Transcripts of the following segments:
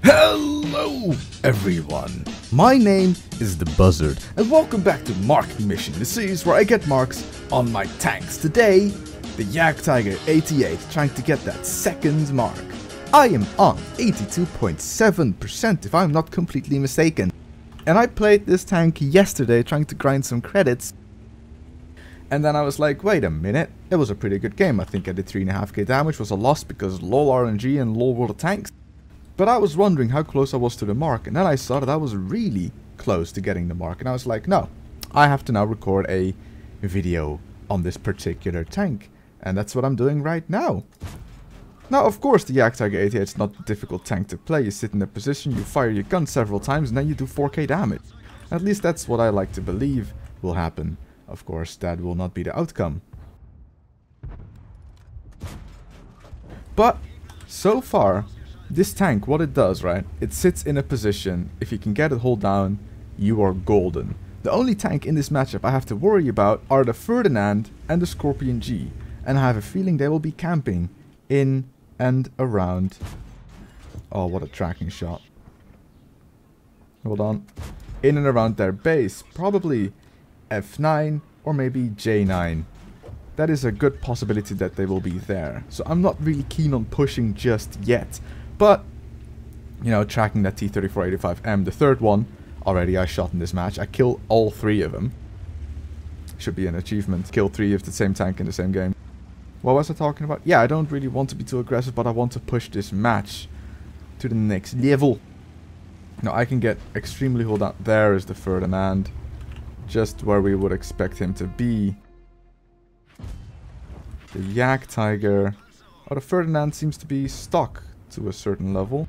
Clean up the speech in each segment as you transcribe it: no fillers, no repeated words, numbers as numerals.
Hello everyone, my name is the Buzzard and welcome back to Mark Mission, the series where I get marks on my tanks. Today, the Jagdtiger 88, trying to get that second mark. I am on 82.7% if I'm not completely mistaken. And I played this tank yesterday trying to grind some credits. And then I was like, wait a minute, it was a pretty good game. I think I did 3.5k damage, was a loss because lol RNG and lol World of Tanks. But I was wondering how close I was to the mark, and then I saw that I was really close to getting the mark, and I was like, no, I have to now record a video on this particular tank, and that's what I'm doing right now. Now, of course, the Jagdtiger 88 is not a difficult tank to play. You sit in a position, you fire your gun several times, and then you do 4k damage. At least that's what I like to believe will happen. Of course, that will not be the outcome. But, so far, this tank, what it does, right, it sits in a position, if you can get it hold down, you are golden. The only tank in this matchup I have to worry about are the Ferdinand and the Scorpion G, and I have a feeling they will be camping in and around. Oh, what a tracking shot. Hold on. In and around their base, probably F9 or maybe J9. That is a good possibility that they will be there, so I'm not really keen on pushing just yet. But, you know, tracking that T-3485M, the third one, already I shot in this match. I killed all three of them. Should be an achievement. Kill 3 of the same tank in the same game. What was I talking about? Yeah, I don't really want to be too aggressive, but I want to push this match to the next level. Now, I can get extremely hold out. There is the Ferdinand. Just where we would expect him to be. The Jagdtiger. Oh, the Ferdinand seems to be stuck to a certain level.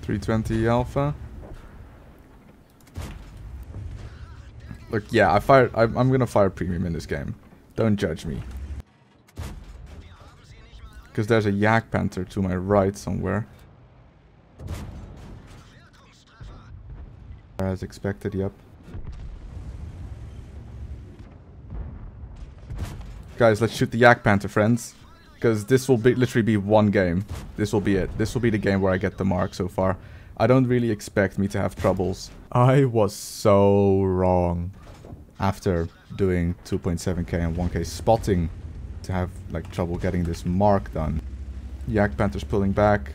320 alpha. Look, yeah, I'm gonna fire premium in this game. Don't judge me. Because there's a Jagdpanther to my right somewhere. As expected, yep. Guys, let's shoot the Jagdpanther, friends. Because this will be literally be one game. This will be it. This will be the game where I get the mark so far. I don't really expect me to have troubles. I was so wrong. After doing 2.7k and 1k spotting, to have like trouble getting this mark done. Jagdpanther's pulling back.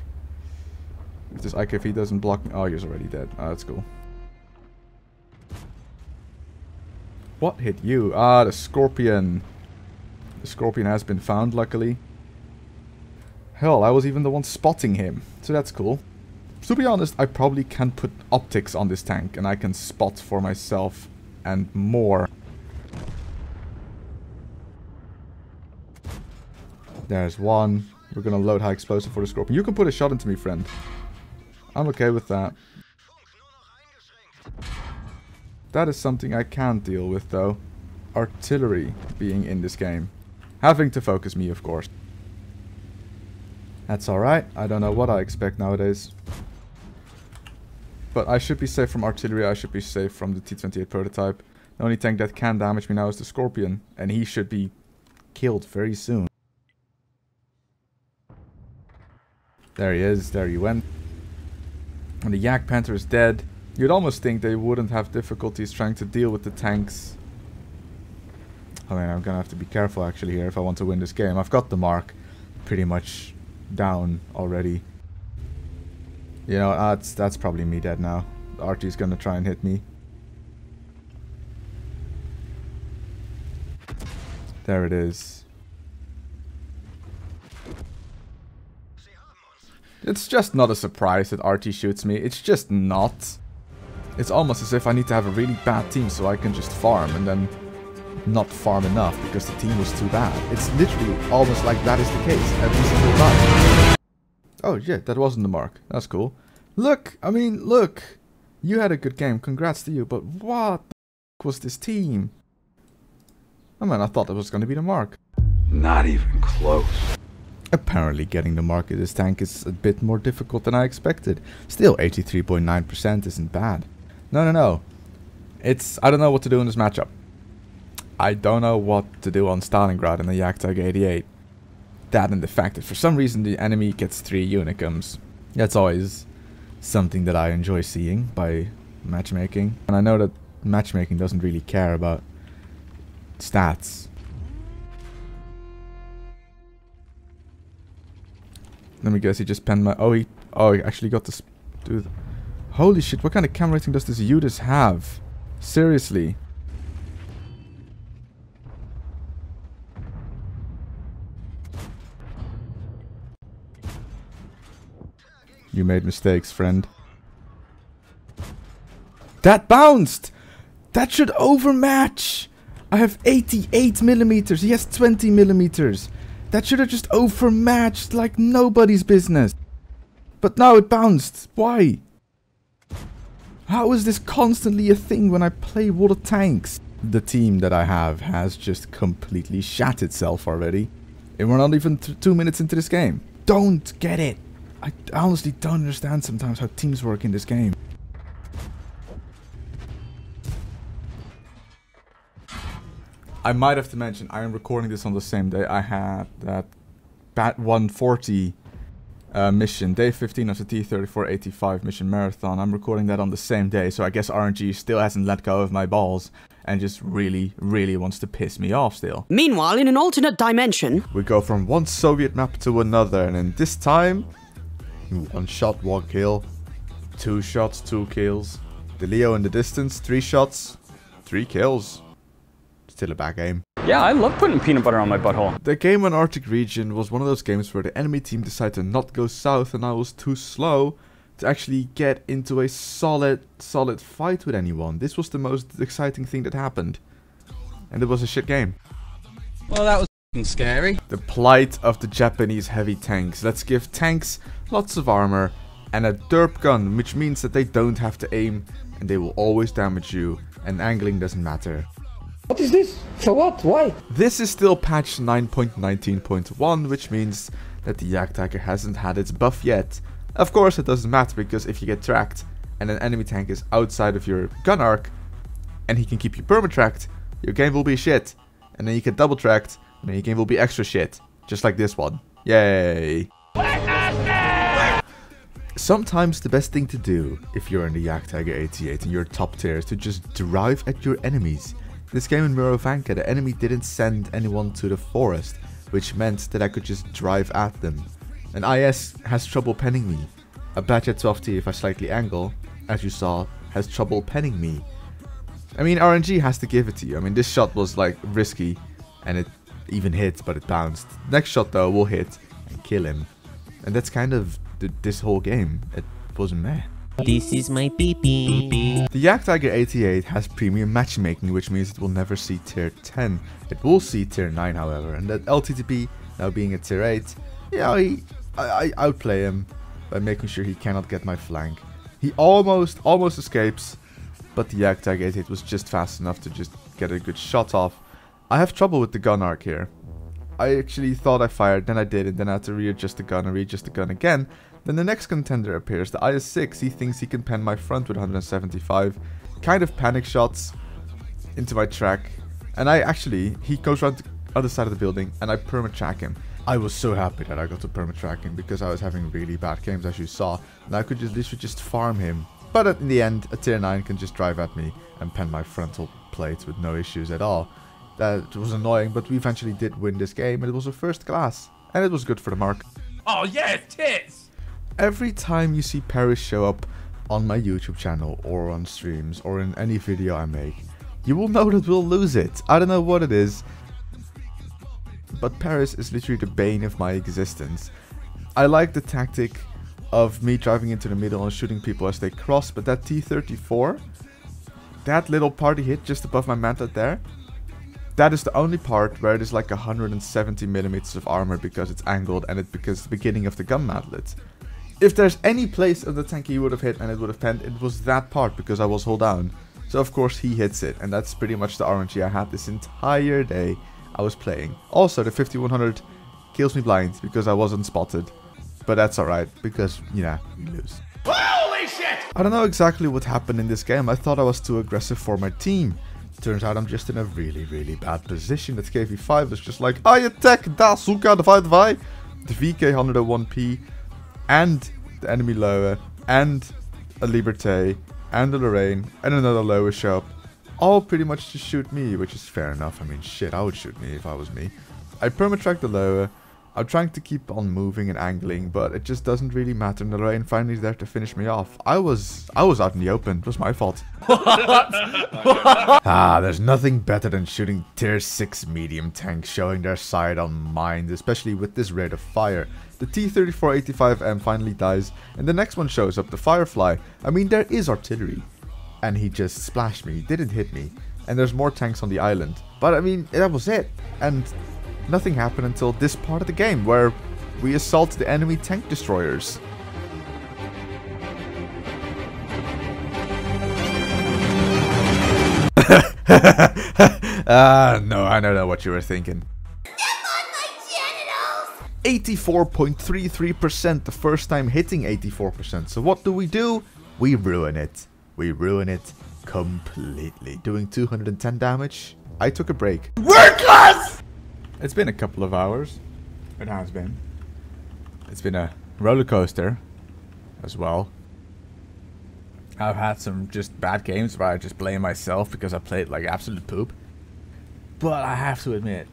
If this IKV doesn't block me... Oh, he's already dead. Oh, that's cool. What hit you? Ah, the Scorpion. The Scorpion has been found, luckily. Hell, I was even the one spotting him. So that's cool. To be honest, I probably can put optics on this tank. And I can spot for myself and more. There's one. We're gonna load high explosive for the Scorpion. You can put a shot into me, friend. I'm okay with that. That is something I can't deal with, though. Artillery being in this game. Having to focus me, of course. That's alright. I don't know what I expect nowadays. But I should be safe from artillery. I should be safe from the T-28 prototype. The only tank that can damage me now is the Scorpion. And he should be killed very soon. There he is. There he went. And the Jagdpanther is dead. You'd almost think they wouldn't have difficulties trying to deal with the tanks. I mean, I'm gonna have to be careful actually here if I want to win this game. I've got the mark pretty much down already. You know, that's probably me dead now. Archie's gonna try and hit me. There it is. It's just not a surprise that Archie shoots me. It's just not. It's almost as if I need to have a really bad team so I can just farm and then not farm enough because the team was too bad. It's literally almost like that is the case every single time. Oh yeah, that wasn't the mark. That's cool. Look, I mean, look. You had a good game. Congrats to you. But what the f was this team? Oh man, I thought that was going to be the mark. Not even close. Apparently getting the mark in this tank is a bit more difficult than I expected. Still, 83.9% isn't bad. No. I don't know what to do in this matchup. I don't know what to do on Stalingrad in the Jagdtiger 88. That and the fact that for some reason the enemy gets 3 unicums. That's always something that I enjoy seeing by matchmaking. And I know that matchmaking doesn't really care about stats. Let me guess, he just penned my... Oh, he actually got this... Dude. Holy shit, what kind of camera rating does this Judas have? Seriously. You made mistakes, friend. That bounced! That should overmatch! I have 88 millimeters. He has 20 millimeters. That should have just overmatched like nobody's business. But no, it bounced. Why? How is this constantly a thing when I play water tanks? The team that I have has just completely shat itself already. And we're not even 2 minutes into this game. Don't get it. I honestly don't understand sometimes how teams work in this game. I might have to mention, I am recording this on the same day I had that Bat 140 mission, day 15 of the T-34-85 mission marathon. I'm recording that on the same day, so I guess RNG still hasn't let go of my balls and just really, really wants to piss me off still. Meanwhile, in an alternate dimension, we go from one Soviet map to another, and in this time, 1 shot, 1 kill, 2 shots, 2 kills. The Leo in the distance, 3 shots, 3 kills. Still a bad game. Yeah, I love putting peanut butter on my butthole. The game on Arctic region was one of those games where the enemy team decided to not go south and I was too slow to actually get into a solid fight with anyone. This was the most exciting thing that happened. And it was a shit game. Well, that was f***ing scary. The plight of the Japanese heavy tanks. Let's give tanks lots of armor and a derp gun, which means that they don't have to aim and they will always damage you, and angling doesn't matter. What is this? For what? Why? This is still patch 9.19.1, which means that the Jagdtiger hasn't had its buff yet. Of course it doesn't matter, because if you get tracked and an enemy tank is outside of your gun arc and he can keep you perma-tracked, your game will be shit. And then you get double tracked and then your game will be extra shit. Just like this one. Yay! Sometimes the best thing to do if you're in the Jagdtiger 88 and you're top tier is to just drive at your enemies. This game in Mirovanka, the enemy didn't send anyone to the forest, which meant that I could just drive at them. And IS has trouble penning me. A Badger 12T, if I slightly angle, as you saw, has trouble penning me. I mean, RNG has to give it to you. I mean, this shot was like risky, and it even hit, but it bounced. Next shot though will hit and kill him. And that's kind of this whole game. It was meh. This is my pee-pee. The Jagdtiger 88 has premium matchmaking, which means it will never see tier 10. It will see tier 9, however, and that LTTP, now being a tier 8, yeah, I outplay him by making sure he cannot get my flank. He almost escapes, but the Jagdtiger 88 was just fast enough to just get a good shot off. I have trouble with the gun arc here. I actually thought I fired, then I didn't, then I had to readjust the gun and readjust the gun again. Then the next contender appears, the IS-6. He thinks he can pen my front with 175. Kind of panic shots into my track. And he goes around the other side of the building and I perma-track him. I was so happy that I got to perma-track him because I was having really bad games, as you saw. And I could just farm him. But in the end, a tier 9 can just drive at me and pen my frontal plate with no issues at all. That was annoying, but we eventually did win this game and it was a first class. And it was good for the mark. Oh yeah, tits! Every time you see Paris show up on my YouTube channel or on streams or in any video I make, you will know that we'll lose it. I don't know what it is, but Paris is literally the bane of my existence. I like the tactic of me driving into the middle and shooting people as they cross, but that T-34, that little party hit just above my mantlet there, that is the only part where it is like 170 millimeters of armor because it's angled and because the beginning of the gun mantlet. If there's any place of the tank he would have hit and it would have penned, it was that part because I was hold down. So of course he hits it, and that's pretty much the RNG I had this entire day I was playing. Also, the 5100 kills me blind because I wasn't spotted. But that's alright, because, you know, you lose. Holy shit! I don't know exactly what happened in this game. I thought I was too aggressive for my team. Turns out I'm just in a really bad position. That KV5 is just like, I attack da suka the VK 101p and the enemy lower and a Liberté and a Lorraine and another lower show up. All pretty much to shoot me, which is fair enough. I mean, shit, I would shoot me if I was me. I permatrack the lower. I'm trying to keep on moving and angling, but it just doesn't really matter. And the Lorraine finally is there to finish me off. I was out in the open. It was my fault. There's nothing better than shooting tier 6 medium tanks showing their side on mine, especially with this rate of fire. The T-3485M finally dies, and the next one shows up, the Firefly. I mean, there is artillery. And he just splashed me, didn't hit me. And there's more tanks on the island. But I mean, that was it. And nothing happened until this part of the game, where we assault the enemy tank destroyers. No, I don't know what you were thinking. 84.33%, the first time hitting 84%. So what do? We ruin it. We ruin it completely. Doing 210 damage. I took a break. Worthless! It's been a couple of hours. It has been. It's been a roller coaster as well. I've had some just bad games where I just blame myself because I played like absolute poop. But I have to admit,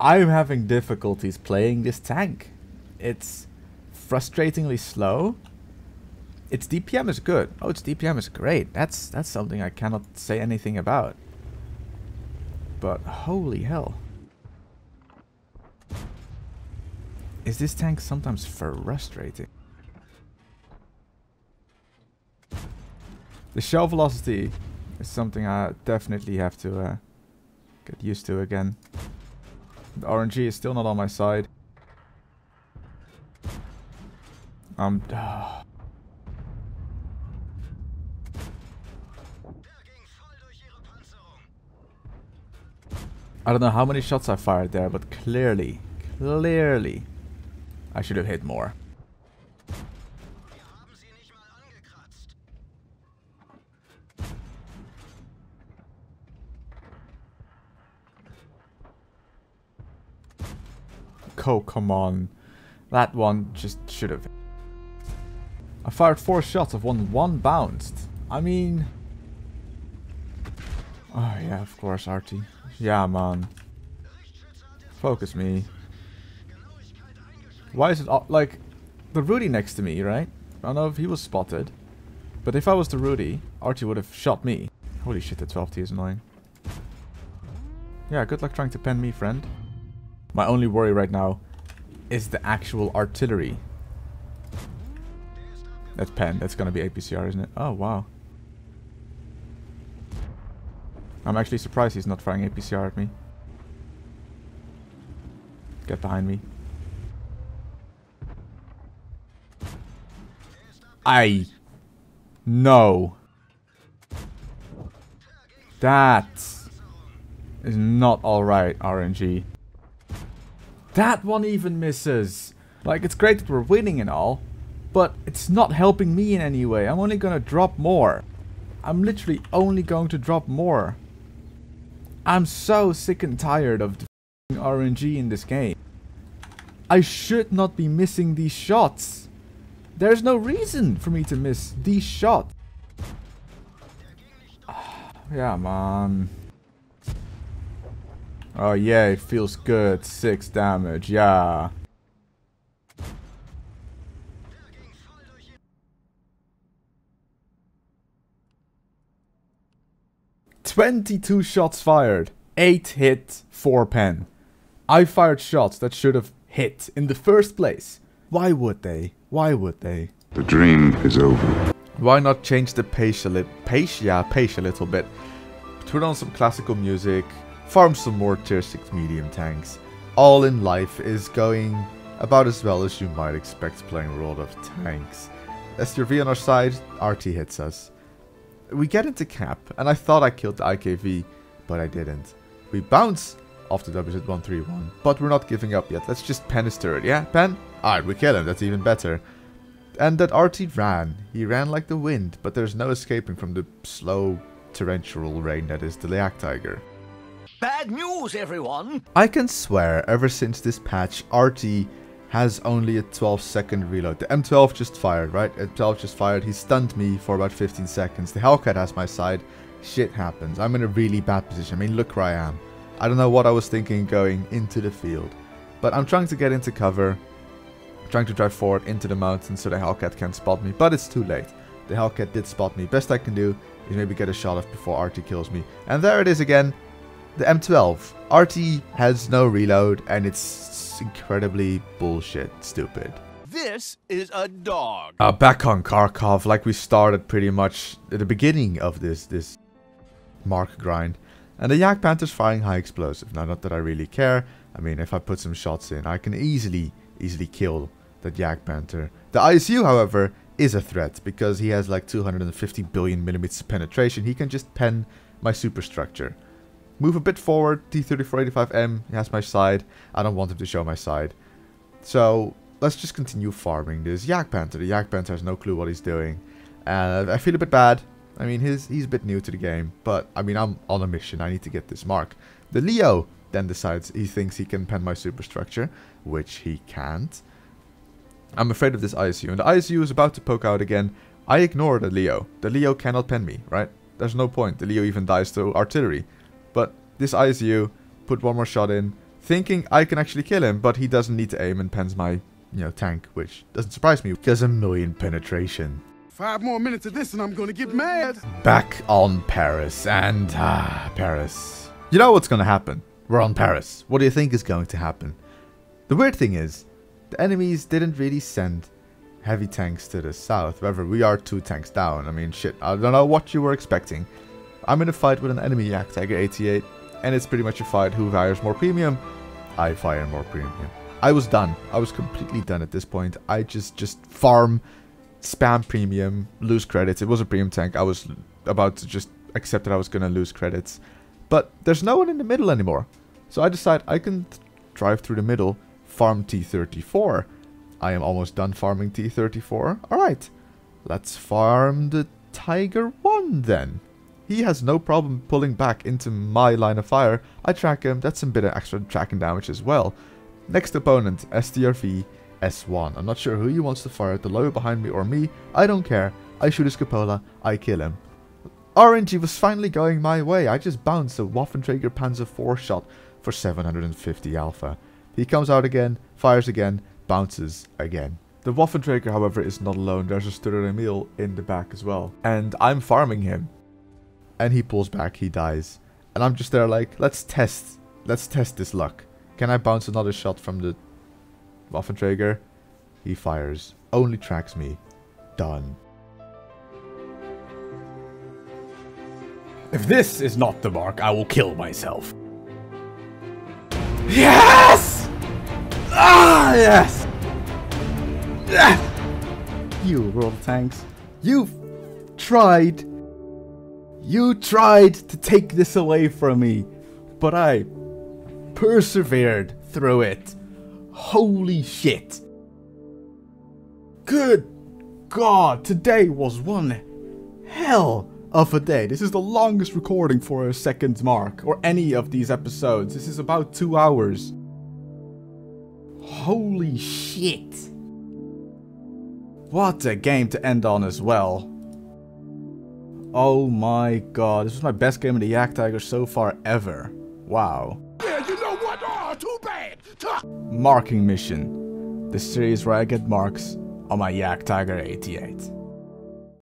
I'm having difficulties playing this tank. It's frustratingly slow. Its DPM is good. Oh, its DPM is great. That's something I cannot say anything about. But holy hell. Is this tank sometimes frustrating? The shell velocity is something I definitely have to get used to again. The RNG is still not on my side. I don't know how many shots I fired there, but clearly, I should have hit more. Oh, come on. That one just should have. I fired 4 shots, of one bounced. I mean... Oh yeah, of course, Artie. Yeah, man. Focus me. Why is it like the Rudy next to me, right? I don't know if he was spotted, but if I was the Rudy, Archie would have shot me. Holy shit, the 12T is annoying. Yeah, good luck trying to pen me, friend. My only worry right now is the actual artillery. That's pen. That's gonna be APCR, isn't it? Oh wow. I'm actually surprised he's not firing APCR at me. Get behind me. No. That is not alright, RNG. That one even misses. Like, it's great that we're winning and all, but it's not helping me in any way. I'm only gonna drop more. I'm literally only going to drop more. I'm so sick and tired of the RNG in this game. I should not be missing these shots. There's no reason for me to miss these shots. Yeah, man. Oh yeah, it feels good. 6 damage, yeah. "22 shots fired, 8 hit, 4 pen. I fired shots that should have hit in the first place. Why would they? Why would they? The dream is over. Why not change the pace a little bit? Turn on some classical music, farm some more tier 6 medium tanks. All in life is going about as well as you might expect playing World of Tanks. STRV on our side, RT hits us. We get into cap, and I thought I killed the IKV, but I didn't. We bounce off the WZ-131, but we're not giving up yet. Let's just pen his turret, yeah? Pen? Alright, we kill him, that's even better. And that RT ran. He ran like the wind, but there's no escaping from the slow torrential rain that is the Jagdtiger. Bad news, everyone! I can swear, ever since this patch, RT has only a 12-second reload. The M12 just fired, right? M12 just fired. He stunned me for about 15 seconds. The Hellcat has my side. Shit happens. I'm in a really bad position. I mean, look where I am. I don't know what I was thinking going into the field. But I'm trying to get into cover. I'm trying to drive forward into the mountains so the Hellcat can't spot me. But it's too late. The Hellcat did spot me. Best I can do is maybe get a shot off before RT kills me. And there it is again. The M12. RT has no reload and it's incredibly bullshit stupid. This is a dog. Back on Kharkov, like we started pretty much at the beginning of this mark grind. And the Jagdpanther's firing high explosive. Now, not that I really care. I mean, if I put some shots in, I can easily kill that Jagdpanther. The ISU, however, is a threat because he has like 250 billion millimeters penetration. He can just pen my superstructure. Move a bit forward, T-3485M, he has my side. I don't want him to show my side. So, let's just continue farming this Jagdpanther. The Jagdpanther has no clue what he's doing. And I feel a bit bad. I mean, he's a bit new to the game. But, I mean, I'm on a mission. I need to get this mark. The Leo then decides he thinks he can pen my superstructure, which he can't. I'm afraid of this ISU. And the ISU is about to poke out again. I ignore the Leo. The Leo cannot pen me, right? There's no point. The Leo even dies to artillery. But this ISU put one more shot in, thinking I can actually kill him, but he doesn't need to aim and pens my, tank, which doesn't surprise me because 1,000,000 penetration. 5 more minutes of this and I'm gonna get mad. Back on Paris, and Paris. You know what's gonna happen? We're on Paris. What do you think is going to happen? The weird thing is, the enemies didn't really send heavy tanks to the south. However, we are 2 tanks down. I mean, shit, I don't know what you were expecting. I'm in a fight with an enemy Jagdtiger 88, and it's pretty much a fight who fires more premium. I fire more premium. I was done. I was completely done at this point. I just farm, spam premium, lose credits. It was a premium tank. I was about to just accept that I was going to lose credits. But there's no one in the middle anymore. So I decide I can drive through the middle, farm T-34. I am almost done farming T-34. Alright, let's farm the Tiger 1 then. He has no problem pulling back into my line of fire. I track him. That's some bit of extra tracking damage as well. Next opponent, STRV S1. I'm not sure who he wants to fire, the lawyer behind me or me. I don't care. I shoot his cupola. I kill him. RNG was finally going my way. I just bounced a Waffenträger Panzer IV shot for 750 alpha. He comes out again, fires again, bounces again. The Waffenträger, however, is not alone. There's a Stutter Emil in the back as well. And I'm farming him. And he pulls back, he dies. And I'm just there like, let's test this luck. Can I bounce another shot from the Waffenträger? He fires. Only tracks me. Done. If this is not the mark, I will kill myself. Yes! Ah, yes! You World Tanks. You tried to take this away from me, but I persevered through it. Holy shit. Good God, today was one hell of a day. This is the longest recording for a second mark, or any of these episodes. This is about 2 hours. Holy shit. What a game to end on as well. Oh my god, this was my best game of the Jagdtiger so far ever. Wow. Yeah, you know what? Oh, too bad. Marking mission. The series where I get marks on my Jagdtiger 88.